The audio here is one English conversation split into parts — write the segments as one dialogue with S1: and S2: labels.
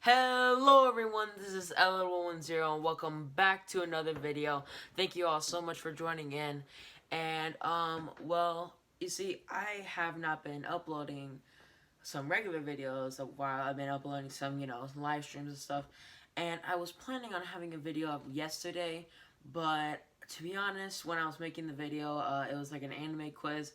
S1: Hello everyone, this is L10 and welcome back to another video. Thank you all so much for joining in. And well, you see, I have not been uploading some regular videos while I've been uploading some, some live streams and stuff. And I was planning on having a video up yesterday, but to be honest, when I was making the video, it was like an anime quiz.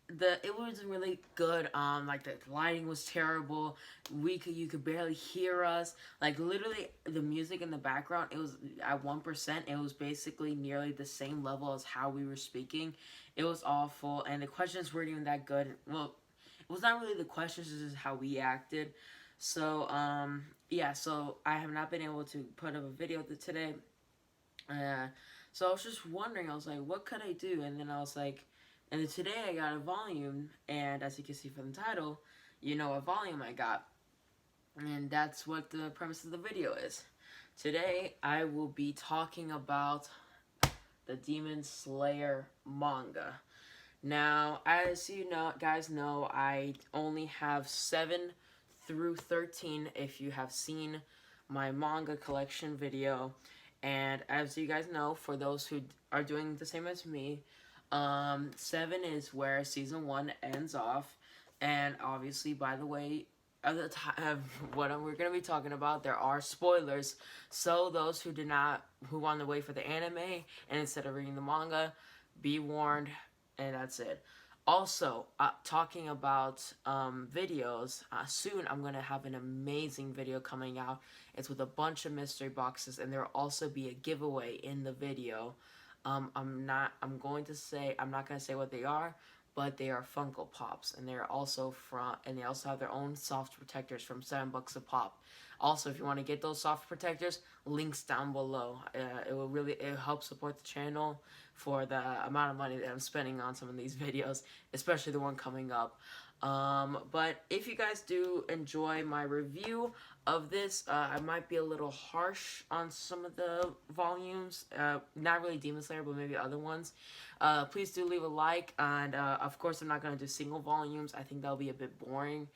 S1: It wasn't really good. Like the lighting was terrible. You could barely hear us. Like literally, the music in the background, it was at 1%. It was basically nearly the same level as how we were speaking. It was awful, and the questions weren't even that good. Well, it was not really the questions, it's just how we acted. So yeah. So I have not been able to put up a video today. Uh, so I was just wondering. I was like, what could I do? And then I was like. And then today I got a volume, and as you can see from the title, you know what volume I got. And that's what the premise of the video is. Today I will be talking about the Demon Slayer manga. Now, as you know, guys know, I only have 7 through 13 if you have seen my manga collection video. And as you guys know, for those who are doing the same as me, 7 is where season 1 ends off. And obviously, by the way, at the time what we're going to be talking about, there are spoilers. So those who want to wait for the anime and instead of reading the manga, be warned, and that's it. Also, talking about videos, soon I'm going to have an amazing video coming out. It's with a bunch of mystery boxes, and there will also be a giveaway in the video. I'm not going to say what they are, but they are Funko Pops, and they also have their own soft protectors from $7 a pop. Also, if you want to get those soft protectors, links down below. It help support the channel for the amount of money that I'm spending on some of these videos, especially the one coming up. But if you guys do enjoy my review of this, I might be a little harsh on some of the volumes. Not really Demon Slayer, but maybe other ones. Please do leave a like, and of course I'm not going to do single volumes. I think that'll be a bit boring.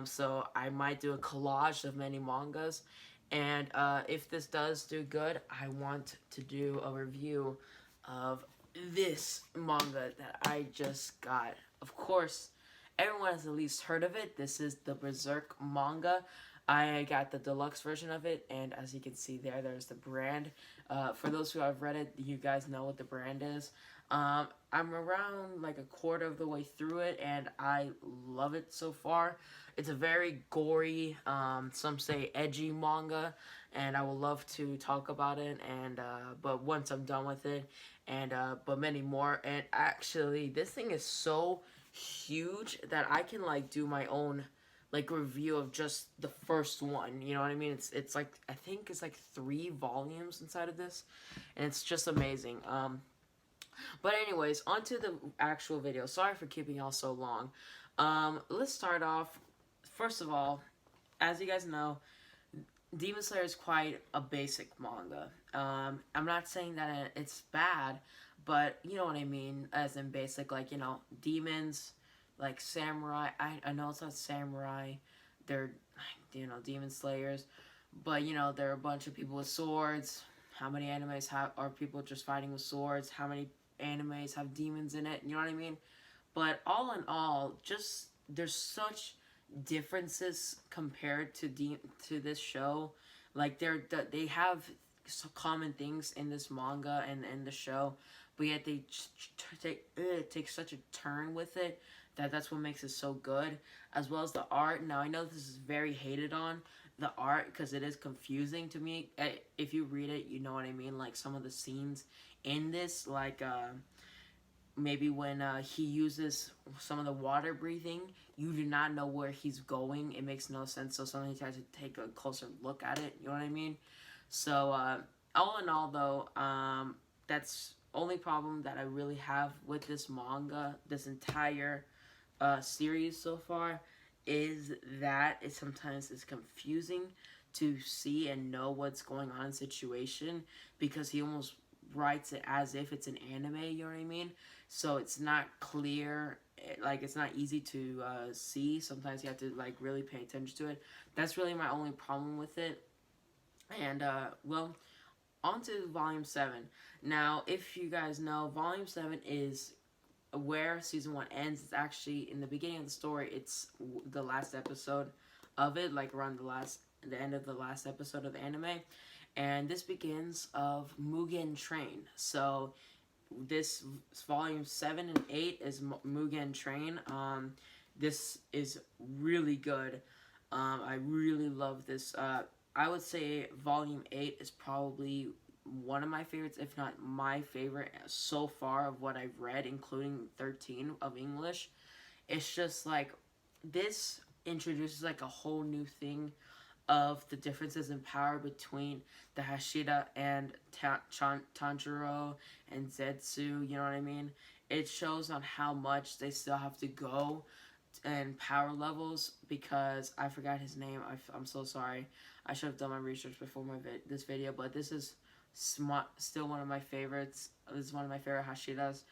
S1: So I might do a collage of many mangas. And if this does do good, I want to do a review of this manga that I just got. Of course, everyone has at least heard of it. This is the Berserk manga. I got the deluxe version of it, and as you can see there's the brand. For those who have read it, you guys know what the brand is. I'm around like a quarter of the way through it, and I love it so far. It's a very gory, some say edgy manga, and I would love to talk about it. And but once I'm done with it, and but many more. And actually, this thing is so huge that I can like do my own like review of just the first one. You know what I mean? It's like I think it's like 3 volumes inside of this, and it's just amazing. But anyways, onto the actual video. Sorry for keeping y'all so long. Let's start off. First of all, as you guys know, Demon Slayer is quite a basic manga. I'm not saying that it's bad, but you know what I mean, as in basic, like, demons, like samurai. I know it's not samurai, they're, demon slayers, but, there are a bunch of people with swords. How many animes are people just fighting with swords? How many animes have demons in it? You know what I mean? But all in all, just, there's such differences compared to this show. Like they have common things in this manga and in the show, but yet they take such a turn with it that's what makes it so good, as well as the art. Now I know this is very hated on, the art, because it is confusing to me. If you read it, you know what I mean. Like some of the scenes in this, like maybe when he uses some of the water breathing, you do not know where he's going. It makes no sense. So sometimes you have to take a closer look at it. You know what I mean? So all in all, though, that's only problem that I really have with this manga, this entire series so far, is that it sometimes is confusing to see and know what's going on in situation, because he almost writes it as if it's an anime, you know what I mean? So it's not clear, like it's not easy to see. Sometimes you have to like really pay attention to it. That's really my only problem with it. And well, on to volume 7. Now, if you guys know, volume 7 is where season 1 ends. It's actually in the beginning of the story. It's the last episode of it, like around the end of the last episode of the anime. And this begins of Mugen Train. So this volume 7 and 8 is Mugen Train. This is really good. I really love this. I would say volume 8 is probably one of my favorites, if not my favorite so far of what I've read, including 13 of English. It's just like this introduces like a whole new thing of the differences in power between the Hashira and Tanjiro and Zetsu, you know what I mean? It shows on how much they still have to go and power levels, because I forgot his name. I'm so sorry. I should have done my research before this video, but this is still one of my favorites. This is one of my favorite Hashiras.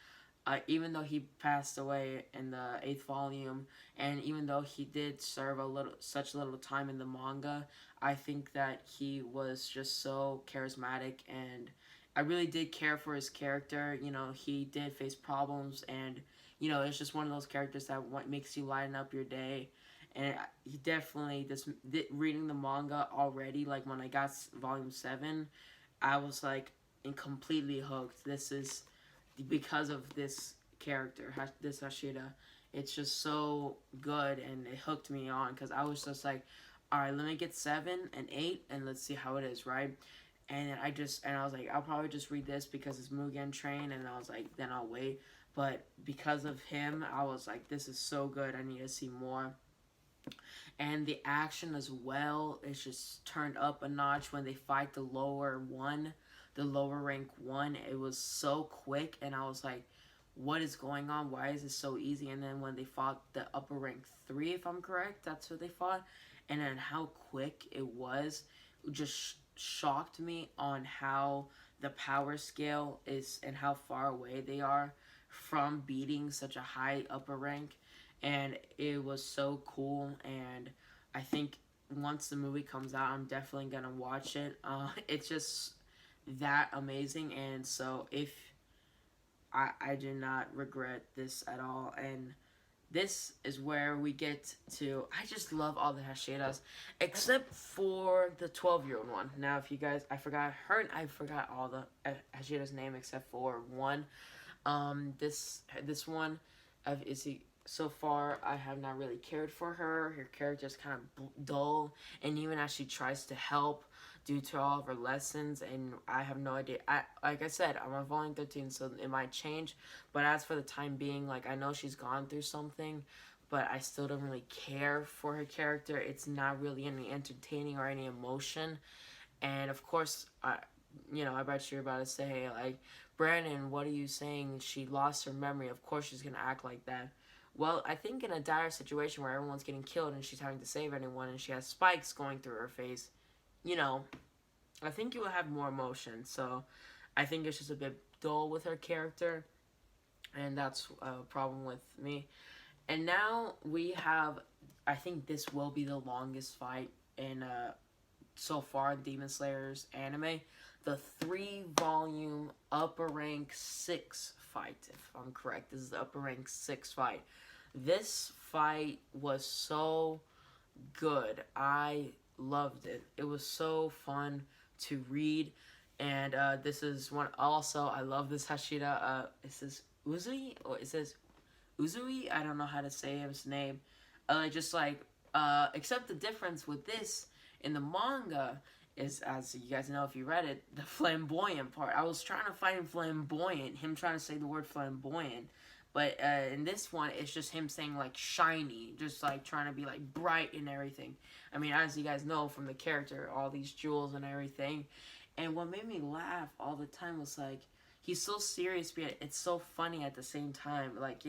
S1: Even though he passed away in the 8th volume, and even though he did serve such little time in the manga, I think that he was just so charismatic, and I really did care for his character. You know, he did face problems, and you know, it's just one of those characters that makes you lighten up your day. And he definitely, reading the manga already, like when I got volume 7, I was like completely hooked. This is because of this character, this Hashira. It's just so good, and it hooked me on, because I was just like, all right, let me get 7 and 8 and let's see how it is, right? And I was like, I'll probably just read this because it's Mugen Train, and I was like, then I'll wait. But because of him, I was like, this is so good, I need to see more. And the action as well is just turned up a notch when they fight the lower rank 1. It was so quick, and I was like, what is going on? Why is this so easy? And then when they fought the upper rank 3, if I'm correct, that's what they fought, and then how quick it was just shocked me on how the power scale is and how far away they are from beating such a high upper rank. And it was so cool, and I think once the movie comes out, I'm definitely gonna watch it. It's just that amazing, and so if I do not regret this at all. And this is where we get to, I just love all the Hashiras except for the 12-year-old one. Now, if you guys, I forgot all the Hashira's name except for one. This one, is he? So far, I have not really cared for her. Her character is kind of dull, and even as she tries to help due to all of her lessons, and I have no idea. Like I said, I'm on volume 13, so it might change. But as for the time being, like, I know she's gone through something, but I still don't really care for her character. It's not really any entertaining or any emotion. And of course, I bet you're about to say, like, Brandon, what are you saying? She lost her memory. Of course she's gonna act like that. Well, I think in a dire situation where everyone's getting killed and she's having to save anyone and she has spikes going through her face, I think you will have more emotion. So I think it's just a bit dull with her character, and that's a problem with me. And now we have, I think this will be the longest fight in so far in Demon Slayer's anime, the 3-volume upper rank 6 fight, if I'm correct. This is the upper rank 6 fight. This fight was so good. I loved it. It was so fun to read. And this is one, also, I love this Hashira. It says Uzui, or it says Uzui? I don't know how to say his name. Except the difference with this in the manga is, as you guys know if you read it, the flamboyant part. I was trying to find flamboyant, him trying to say the word flamboyant. But in this one, it's just him saying, like, shiny. Just, like, trying to be, like, bright and everything. I mean, as you guys know from the character, all these jewels and everything. And what made me laugh all the time was, like, he's so serious, but it's so funny at the same time. Like,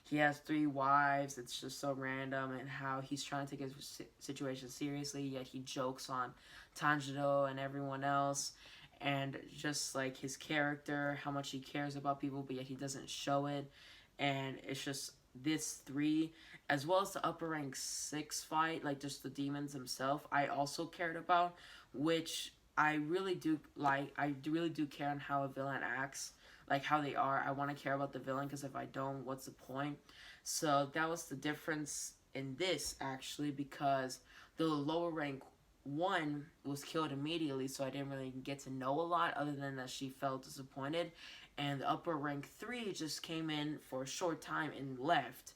S1: he has 3 wives. It's just so random, and how he's trying to take his situation seriously, yet he jokes on Tanjiro and everyone else. and just like his character, how much he cares about people, but yet he doesn't show it. And it's just this three, as well as the upper rank 6 fight, like just the demons themselves, I also cared about, which I really do like. I really do care on how a villain acts, like how they are. I want to care about the villain, because if I don't, what's the point? So that was the difference in this, actually, because the lower rank 1 was killed immediately, so I didn't really get to know a lot other than that she felt disappointed. And the upper rank 3 just came in for a short time and left.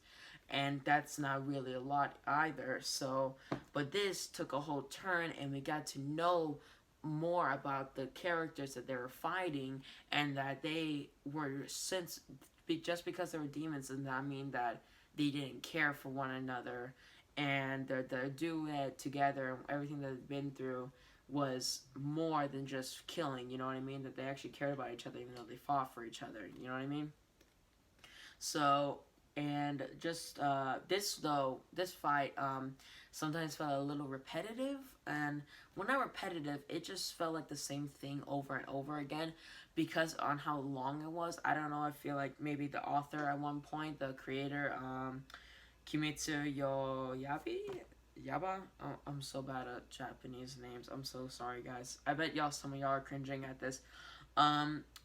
S1: And that's not really a lot either. So, but this took a whole turn, and we got to know more about the characters that they were fighting, and that they were, since just because they were demons does not mean that they didn't care for one another, and they're doing it together. Everything that they've been through was more than just killing, you know what I mean? That they actually cared about each other, even though they fought for each other, you know what I mean? So, and just this fight sometimes felt a little repetitive, and well, not repetitive, it just felt like the same thing over and over again, because on how long it was. I don't know, I feel like maybe the author at one point, the creator, Kimetsu Yaba. Oh, I'm so bad at Japanese names. I'm so sorry, guys. I bet some of y'all are cringing at this.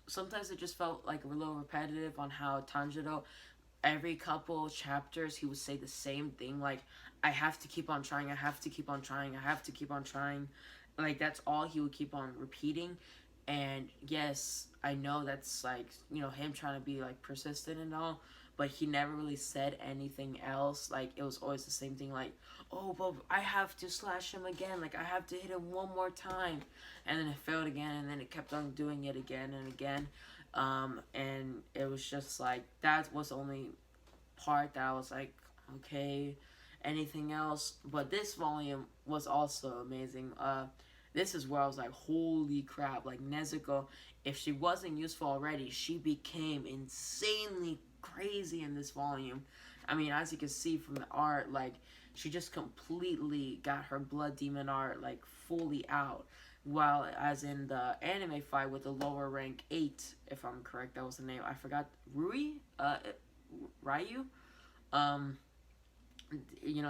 S1: Sometimes it just felt like a little repetitive on how Tanjiro, every couple chapters, he would say the same thing, like, I have to keep on trying, I have to keep on trying, I have to keep on trying. Like, that's all he would keep on repeating. And yes, I know that's like, him trying to be like persistent and all, but he never really said anything else. Like, it was always the same thing, like, oh, but I have to slash him again, like, I have to hit him one more time. And then it failed again, and then it kept on doing it again and again. And it was just like, that was the only part that I was like, okay, anything else? But this volume was also amazing. This is where I was like, holy crap, like, Nezuko, if she wasn't useful already, she became insanely crazy in this volume. I mean, as you can see from the art, like, she just completely got her blood demon art, like, fully out. While as in the anime fight with the lower rank 8, if I'm correct, that was the name. I forgot. Ryu?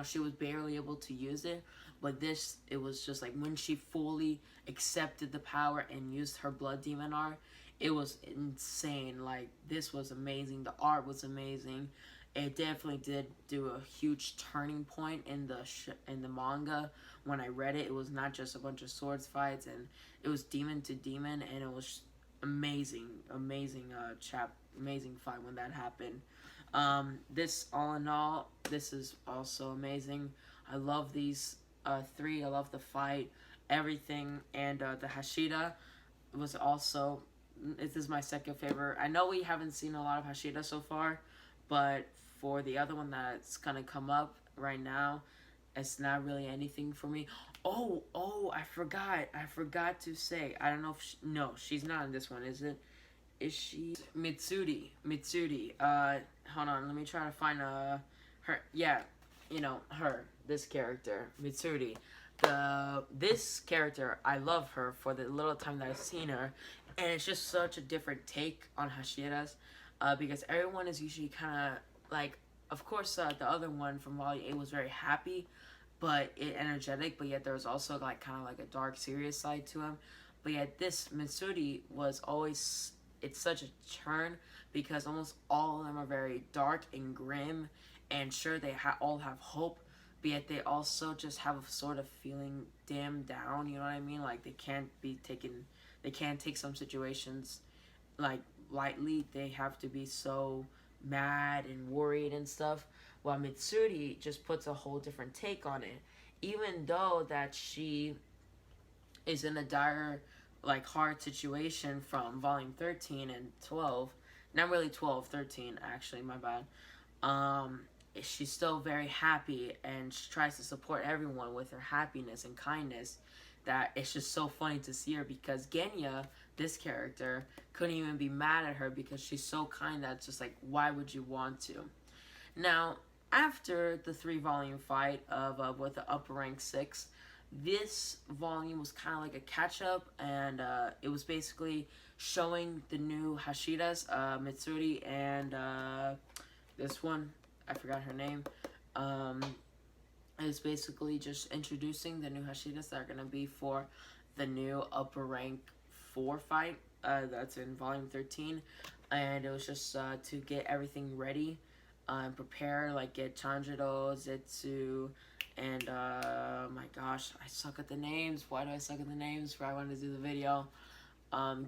S1: She was barely able to use it. But this, it was just like when she fully accepted the power and used her blood demon art, it was insane. Like, this was amazing. The art was amazing. It definitely did do a huge turning point in the manga. When I read it, it was not just a bunch of swords fights, and it was demon to demon, and it was amazing, amazing fight when that happened. This, all in all, this is also amazing. I love these 3. I love the fight, everything, and the Hashira was also. This is my second favorite. I know we haven't seen a lot of Hashira so far, but for the other one that's gonna come up right now, it's not really anything for me. Oh, I forgot to say. I don't know if no, she's not in this one, is it? Is she Mitsuri? Hold on, let me try to find her. Yeah, her. This character, Mitsuri. This character, I love her for the little time that I've seen her, and it's just such a different take on Hashiras, because everyone is usually kind of like, of course, the other one from Volume 8 was very happy, but energetic, but yet there was also like kind of like a dark, serious side to him. But yet this Mitsuri was always, it's such a turn, because almost all of them are very dark and grim, and sure, they all have hope, but yet they also just have a sort of feeling damned down, you know what I mean? Like, they can't take some situations like lightly. They have to be so mad and worried and stuff, while Mitsuri just puts a whole different take on it. Even though that she is in a dire, like, hard situation from volume 13 and 12, not really 12, 13 actually, my bad. She's still very happy, and she tries to support everyone with her happiness and kindness. That it's just so funny to see her, because Genya, this character, couldn't even be mad at her because she's so kind that it's just like, why would you want to? Now, after the 3-volume fight of with the upper rank 6, This volume was kind of like a catch up, and it was basically showing the new Hashiras, Mitsuri, and this one, I forgot her name. It's basically just introducing the new Hashiras that are going to be for the new upper rank 4 fight that's in volume 13. And it was just to get everything ready and prepare, like get Chanjiro, Zetsu, and my gosh, I suck at the names. Why do I suck at the names? For I wanted to do the video.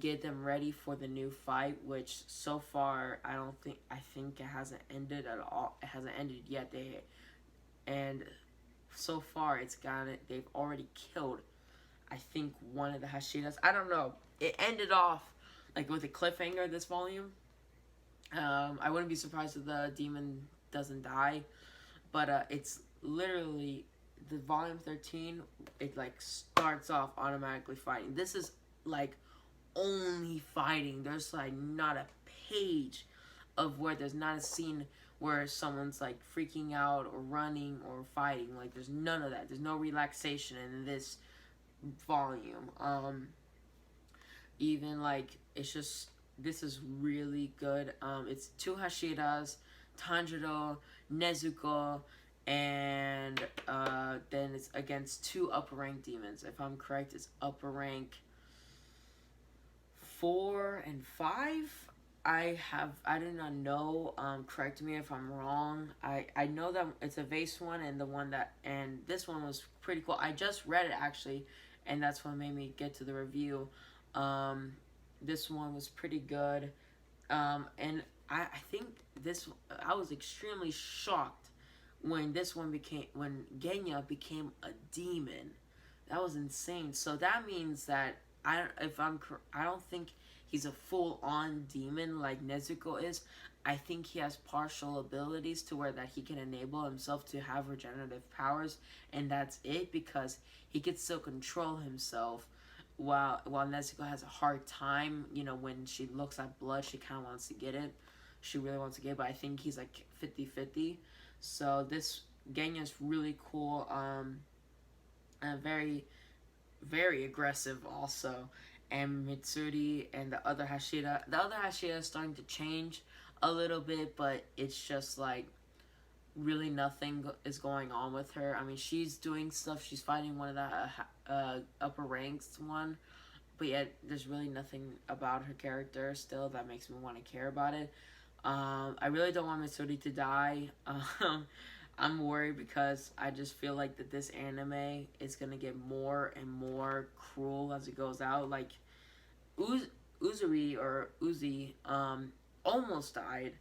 S1: Get them ready for the new fight, which so far I think it hasn't ended at all. It hasn't ended yet. And so far they've already killed, I think, one of the Hashiras. I don't know. It ended off like with a cliffhanger this volume. I wouldn't be surprised if the demon doesn't die, but it's literally the volume 13. It like starts off automatically fighting. This is like only fighting. There's like not a page of where there's not a scene where someone's like freaking out or running or fighting. Like there's none of that. There's no relaxation in this volume. Even like it's just, this is really good. It's 2 Hashiras, Tanjiro, Nezuko, and then it's against 2 upper rank demons. If I'm correct, it's upper rank 4 and 5. I do not know. Correct me if I'm wrong. I know that it's a vase one, and this one was pretty cool. I just read it actually, and that's what made me get to the review. This one was pretty good. And I think I was extremely shocked when Genya became a demon. That was insane. So that means that I don't think he's a full-on demon like Nezuko is. I think he has partial abilities to where that he can enable himself to have regenerative powers, and that's it, because he can still control himself while Nezuko has a hard time. You know, when she looks at blood, she kind of wants to get it. She really wants to get it, but I think he's like 50-50. So this Genya's really cool. And very, very aggressive also. And Mitsuri and the other Hashira is starting to change a little bit, but it's just like really nothing is going on with her. I mean, she's doing stuff. She's fighting one of the upper ranks one, but yet there's really nothing about her character still that makes me want to care about it. I really don't want Mitsuri to die. I'm worried because I just feel like that this anime is gonna get more and more cruel as it goes out. Like Uzi almost died,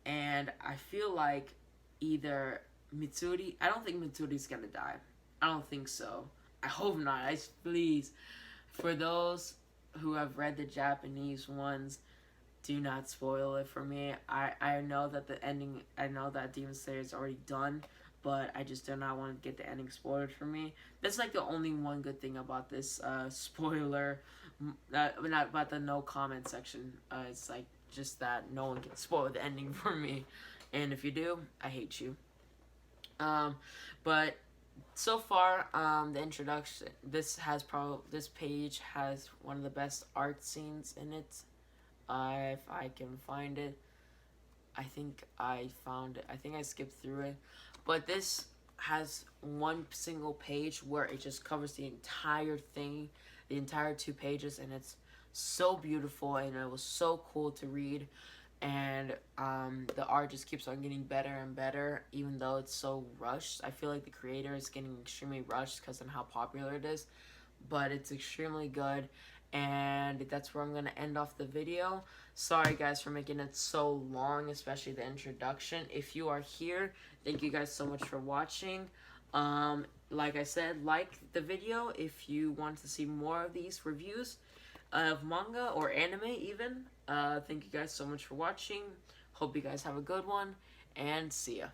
S1: and I feel like either Mitsuri. I don't think Mitsuri's gonna die. I don't think so. I hope not. Please, for those who have read the Japanese ones, do not spoil it for me. I know that the ending, I know that Demon Slayer is already done, but I just do not want to get the ending spoiled for me. That's like the only one good thing about this spoiler, not about the no comment section. It's like just that no one can spoil the ending for me, and if you do, I hate you. But so far, the introduction, this page has one of the best art scenes in it. If I can find it. I think I found it. I think I skipped through it. But this has one single page where it just covers the entire thing, the entire 2 pages, and it's so beautiful, and it was so cool to read. And the art just keeps on getting better and better, even though it's so rushed. I feel like the creator is getting extremely rushed because of how popular it is. But it's extremely good. And that's where I'm going to end off the video. Sorry guys for making it so long, especially the introduction. If you are here, thank you guys so much for watching. Like I said, like the video if you want to see more of these reviews of manga or anime even. Thank you guys so much for watching. Hope you guys have a good one, and see ya.